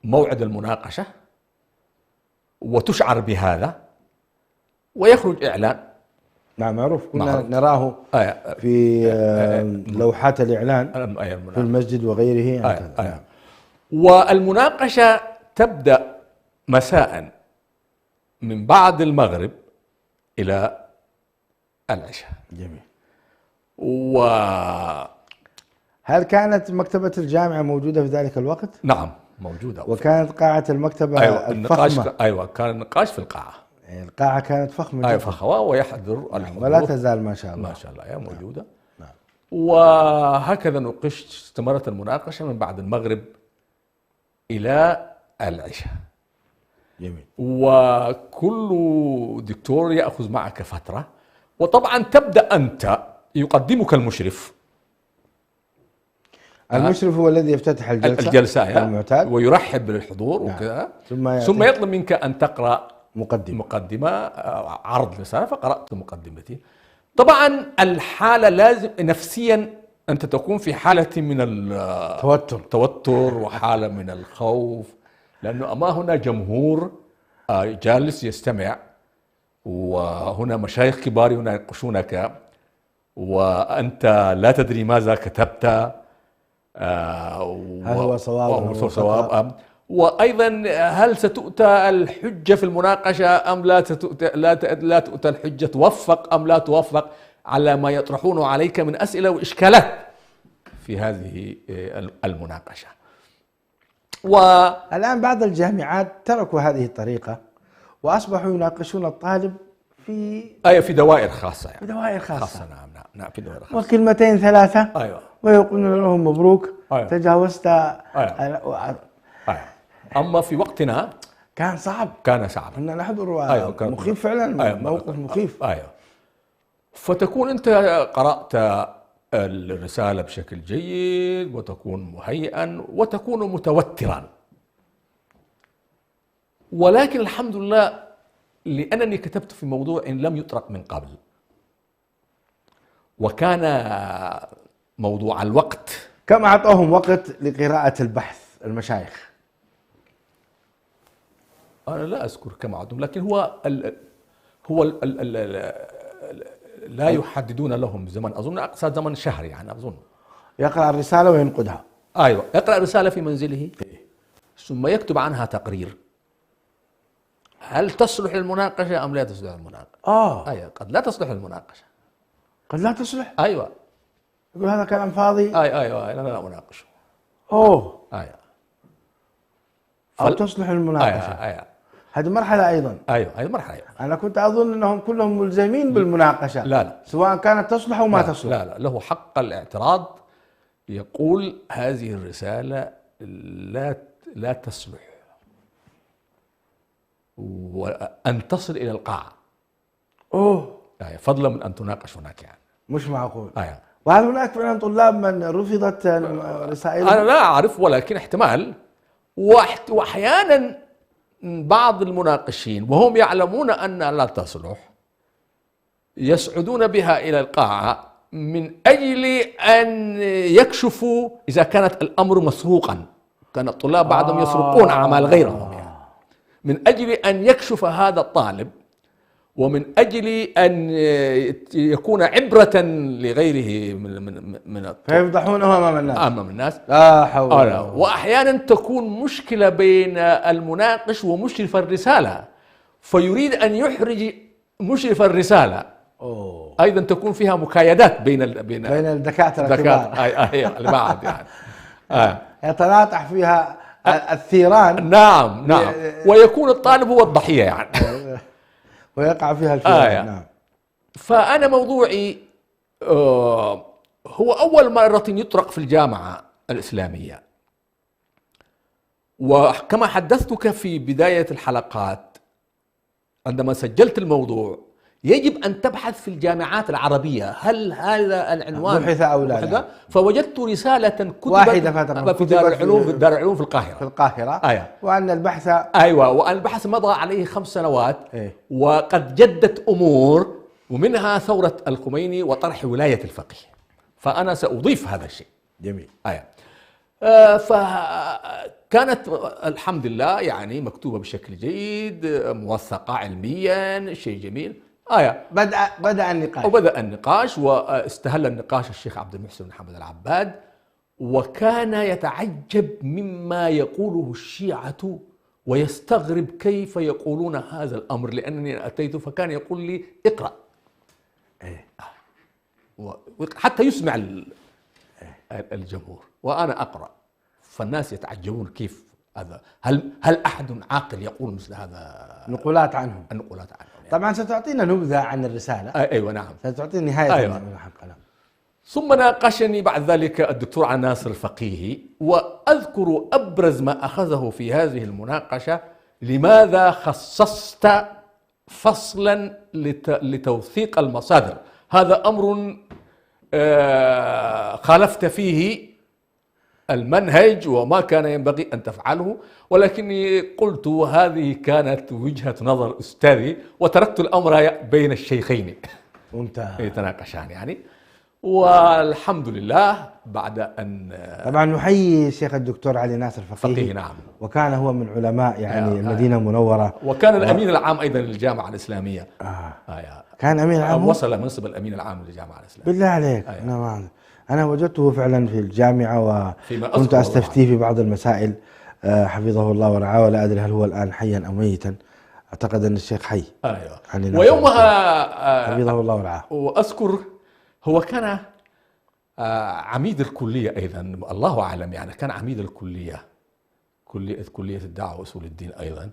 موعد المناقشة وتشعر بهذا ويخرج إعلان. نعم، معروف، كنا معروف. نراه في لوحات الإعلان في المسجد وغيره. والمناقشة تبدأ مساء من بعد المغرب إلى العشاء. جميل. هل كانت مكتبة الجامعة موجودة في ذلك الوقت؟ نعم موجودة. وكانت قاعة المكتبة الفخمة. أيوة، كان النقاش في القاعة. القاعة كانت فخمة. أيوة فخمة، ويحضر الحضور ولا تزال ما شاء الله. ما شاء الله هي موجودة. نعم. وهكذا نقشت، استمرت المناقشة من بعد المغرب إلى العشاء. جميل. وكل دكتور يأخذ معك فترة، وطبعا تبدأ أنت، يقدمك المشرف. المشرف هو الذي يفتتح الجلسة المعتاد ويرحب بالحضور. نعم. وكذا ثم يطلب منك أن تقرأ مقدمة عرض رسالة، فقرأت مقدمتي. طبعا الحالة لازم نفسيا أنت تكون في حالة من التوتر وحالة من الخوف، لأنه أما هنا جمهور جالس يستمع، وهنا مشايخ كبار يناقشونك، وأنت لا تدري ماذا كتبت، هل هو صواب وأيضا هل ستؤتى الحجة في المناقشة أم لا تؤتى الحجة، توفق أم لا توفق على ما يطرحونه عليك من أسئلة وإشكالات في هذه المناقشة. والآن بعض الجامعات تركوا هذه الطريقة وأصبحوا يناقشون الطالب في دوائر خاصة، يعني في دوائر خاصة. نعم في دوائر خاصة، وكلمتين ثلاثة. أيوة. ويقولون لهم مبروك. أيوة. تجاوزت. أيوة. أما في وقتنا كان صعب. كنا نحضر. أيوة. مخيف فعلا. أيوة. موقف مخيف. أيوة. فتكون أنت قرأت الرسالة بشكل جيد، وتكون مهيئا، وتكون متوترا، ولكن الحمد لله لأنني كتبت في موضوع لم يطرق من قبل، وكان موضوع الوقت. كم أعطوهم وقت لقراءة البحث المشايخ؟ أنا لا أذكر كم أعطوهم، لكن هو لا يحددون لهم زمن، أظن أقصى زمن شهر، يعني أظن. يقرأ الرسالة وينقدها. أيوة، يقرأ الرسالة في منزله ثم يكتب عنها تقرير، هل تصلح للمناقشة أم لا تصلح للمناقشة؟ أيوة، قد لا تصلح للمناقشة. قد لا تصلح؟ أيوة. يقول هذا كلام فاضي. أيوة أنا لا أناقشه. أيوة. أو تصلح للمناقشة. أيوة. هذه مرحلة أيضا. أيوة مرحلة أيضا. أنا كنت أظن أنهم كلهم ملزمين بالمناقشة. لا. سواء كانت تصلح أو ما تصلح. لا، له حق الاعتراض، يقول هذه الرسالة لا تصلح، وأن تصل إلى القاعة. يعني فضلا من أن تناقش هناك، يعني مش معقول. أيوة. وهل هناك فعلا طلاب من رفضت رسائلهم؟ أنا لا أعرف، ولكن احتمال. وأحيانا بعض المناقشين وهم يعلمون أنها لا تصلح يسعدون بها إلى القاعة من أجل أن يكشفوا إذا كانت الأمر مسروقا. كان الطلاب بعضهم يسرقون أعمال غيرهم، يعني من أجل أن يكشف هذا الطالب، ومن أجل أن يكون عبرة لغيره من فيفضحونه أمام الناس. لا حول. وأحيانا تكون مشكلة بين المناقش ومشرف الرسالة، فيريد أن يحرج مشرف الرسالة. أيضا تكون فيها مكايدات بين الدكاترة البعض، يعني يتناطح فيها الثيران. نعم. ويكون الطالب هو الضحية، يعني ويقع فيها الفئران. نعم. فأنا موضوعي هو أول مرة يطرق في الجامعة الإسلامية، وكما حدثتك في بداية الحلقات عندما سجلت الموضوع، يجب أن تبحث في الجامعات العربية هل هذا العنوان بحث أو لا. فوجدت رسالة كتبت واحدة في دار العلوم، في دار العلوم في القاهرة. في القاهرة. أيوة. وأن البحث أيوة، وأن البحث مضى عليه 5 سنوات. إيه؟ وقد جدت أمور، ومنها ثورة الخميني وطرح ولاية الفقيه. فأنا سأضيف هذا الشيء. جميل. أيوة. فكانت الحمد لله يعني مكتوبة بشكل جيد، موثقة علميا، شيء جميل. بدأ النقاش. وبدأ النقاش، واستهل النقاش الشيخ عبد المحسن بن حمد العباد، وكان يتعجب مما يقوله الشيعة ويستغرب كيف يقولون هذا الأمر، لأنني أتيت فكان يقول لي اقرأ. إيه؟ حتى يسمع الجمهور وأنا أقرأ، فالناس يتعجبون كيف هذا. هل أحد عاقل يقول مثل هذا؟ نقولات عنهم. النقولات عنهم يعني. طبعا ستعطينا نبذة عن الرسالة. أيوة نعم. ستعطينا نهاية. أيوة. ثم ناقشني بعد ذلك الدكتور عناصر الفقيهي، وأذكر أبرز ما أخذه في هذه المناقشة: لماذا خصصت فصلا لتوثيق المصادر؟ هذا أمر خالفت فيه المنهج وما كان ينبغي أن تفعله، ولكني قلت هذه كانت وجهة نظر أستاذي، وتركت الأمر بين الشيخين يتناقشان يعني. والحمد لله بعد أن طبعا نحيي الشيخ الدكتور علي ناصر فقيه. نعم. وكان هو من علماء يعني المدينة المنورة، وكان الأمين العام أيضا للجامعة الإسلامية. كان أمين العام، وصل منصب الأمين العام للجامعة الإسلامية. بالله عليك. أنا وجدته فعلا في الجامعة، وكنت أستفتيه في بعض المسائل، حفظه الله ورعاه، ولا أدري هل هو الآن حيا أو ميتا. أعتقد أن الشيخ حي. أيوة. ويومها حفظه الله ورعاه. وأذكر هو كان عميد الكلية أيضا، الله أعلم يعني، كان عميد الكلية، كلية الدعوة وأصول الدين أيضا.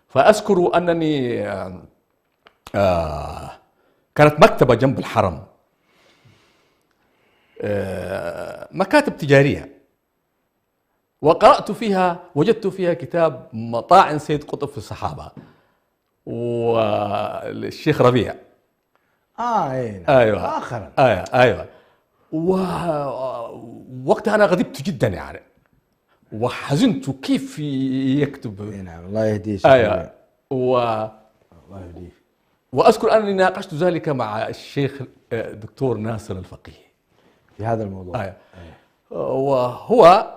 فأذكر أنني كانت مكتبة جنب الحرم، مكاتب تجارية، وقرأت فيها، وجدت فيها كتاب مطاعن سيد قطب في الصحابة والشيخ ربيع. أيوة. آخرا. أيوة. ووقتها أنا غضبت جدا يعني، وحزنت كيف يكتب. نعم، الله يهديه. أيوة. الله يهديه. وأذكر أنني ناقشت ذلك مع الشيخ الدكتور ناصر الفقيه في هذا الموضوع. أيوة. وهو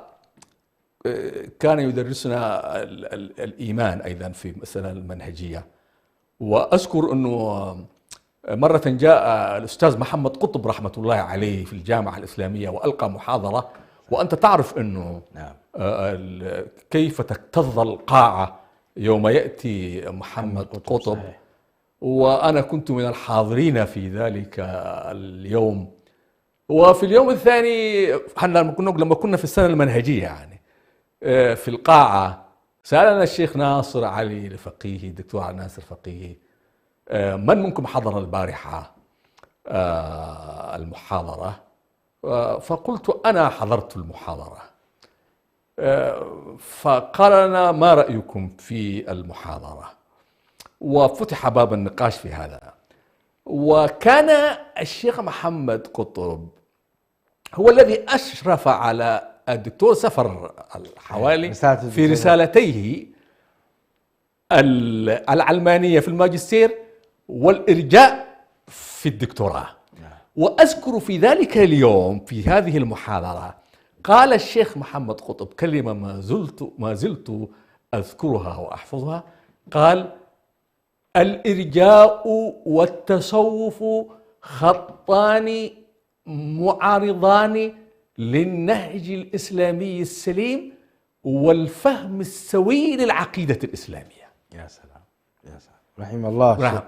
كان يدرسنا الإيمان أيضا في مسألة المنهجية. وأذكر أنه مرة جاء الأستاذ محمد قطب رحمة الله عليه في الجامعة الإسلامية وألقى محاضرة، وأنت تعرف أنه كيف تكتظ القاعة يوم يأتي محمد قطب. وأنا كنت من الحاضرين في ذلك اليوم. وفي اليوم الثاني لما كنا في السنة المنهجية يعني في القاعة، سألنا الشيخ ناصر علي الفقيه، الدكتور ناصر الفقيه، من منكم حضر البارحة المحاضرة؟ فقلت أنا حضرت المحاضرة. فقال لنا ما رأيكم في المحاضرة؟ وفتح باب النقاش في هذا. وكان الشيخ محمد قطب هو الذي أشرف على الدكتور سفر الحوالي في رسالتيه العلمانية في الماجستير والإرجاء في الدكتوراه. وأذكر في ذلك اليوم في هذه المحاضرة قال الشيخ محمد قطب كلمة ما زلت أذكرها وأحفظها. قال: الإرجاء والتصوف خطان معارضان للنهج الإسلامي السليم والفهم السوي للعقيدة الإسلامية. يا سلام يا سلام. رحم الله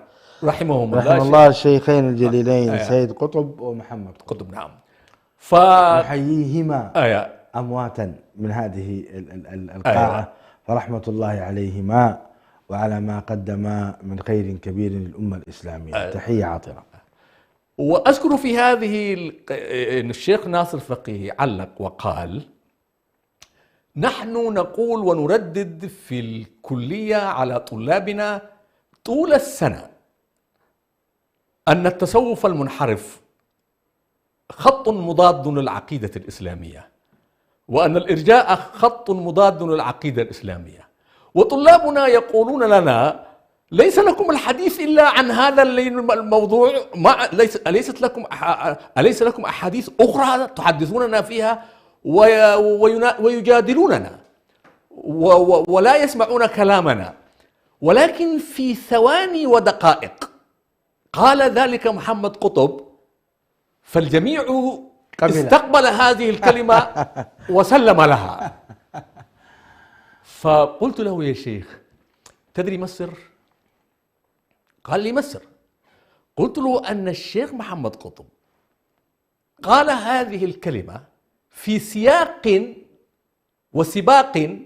رحمهم الله الشيخين الجليلين سيد قطب ومحمد قطب. نعم. نحييهما أمواتا من هذه القاعة، فرحمة الله عليهما وعلى ما قدما من خير كبير للأمة الإسلامية. تحية عاطرة. وأذكر في هذه أن الشيخ ناصر الفقيه علق وقال: نحن نقول ونردد في الكلية على طلابنا طول السنة أن التصوف المنحرف خط مضاد للعقيدة الإسلامية، وأن الإرجاء خط مضاد للعقيدة الإسلامية، وطلابنا يقولون لنا ليس لكم الحديث إلا عن هذا الموضوع، أليس لكم أحاديث أخرى تحدثوننا فيها ويجادلوننا ولا يسمعون كلامنا. ولكن في ثواني ودقائق قال ذلك محمد قطب، فالجميع استقبل هذه الكلمة وسلم لها. فقلت له يا شيخ تدري ما السر؟ قال لي ما السر؟ قلت له أن الشيخ محمد قطب قال هذه الكلمة في سياق وسباق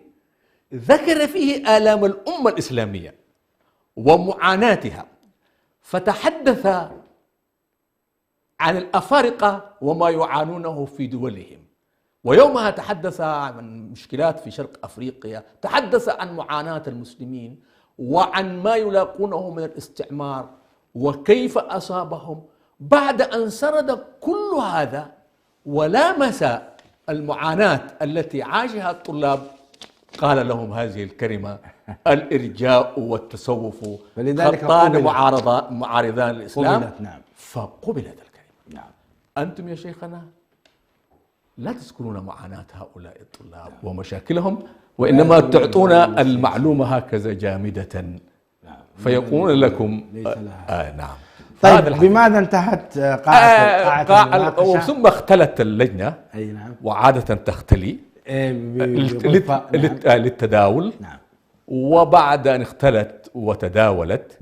ذكر فيه آلام الأمة الإسلامية ومعاناتها، فتحدث عن الأفارقة وما يعانونه في دولهم، ويومها تحدث عن مشكلات في شرق أفريقيا، تحدث عن معاناة المسلمين وعن ما يلاقونه من الاستعمار وكيف أصابهم. بعد أن سرد كل هذا ولامس المعاناة التي عاشها الطلاب، قال لهم هذه الكلمة: الإرجاء والتصوف خطان معارضان للإسلام. نعم. فقبلت الكلمة. نعم. أنتم يا شيخنا لا تذكرون معاناة هؤلاء الطلاب ومشاكلهم، وإنما تعطون المعلومة هكذا جامدة، فيقولون لكم نعم. طيب بماذا انتهت قاعة ثم اختلت اللجنة. أي نعم. وعادة تختلي للتداول. نعم. وبعد أن اختلت وتداولت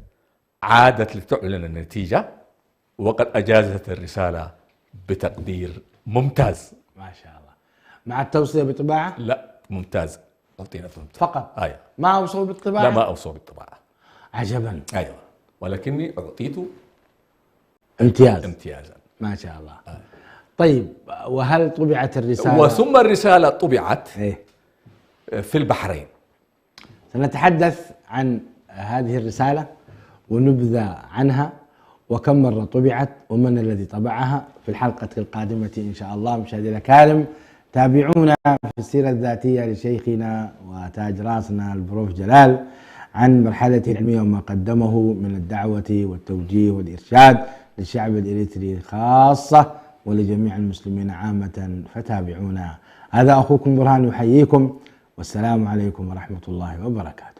عادت لتعلن النتيجة، وقد أجازت الرسالة بتقدير ممتاز. ما شاء الله. مع التوصية بطباعة؟ لا، ممتاز. أعطينا فقط. أيوة. ما أوصوا بالطباعة؟ لا، ما أوصوا بالطباعة. عجبا. أيوة، ولكني أعطيت امتيازا. ما شاء الله. طيب، وهل طبعت الرسالة؟ وثم الرسالة طبعت إيه؟ في البحرين. سنتحدث عن هذه الرسالة ونبذة عنها وكم مرة طبعت ومن الذي طبعها في الحلقة القادمة إن شاء الله. مشاهدينا الكرام، تابعونا في السيرة الذاتية لشيخنا وتاج راسنا البروف جلال عن مرحلته العلمية وما قدمه من الدعوة والتوجيه والإرشاد للشعب الإريتري خاصة ولجميع المسلمين عامة، فتابعونا. هذا أخوكم برهان يحييكم، والسلام عليكم ورحمة الله وبركاته.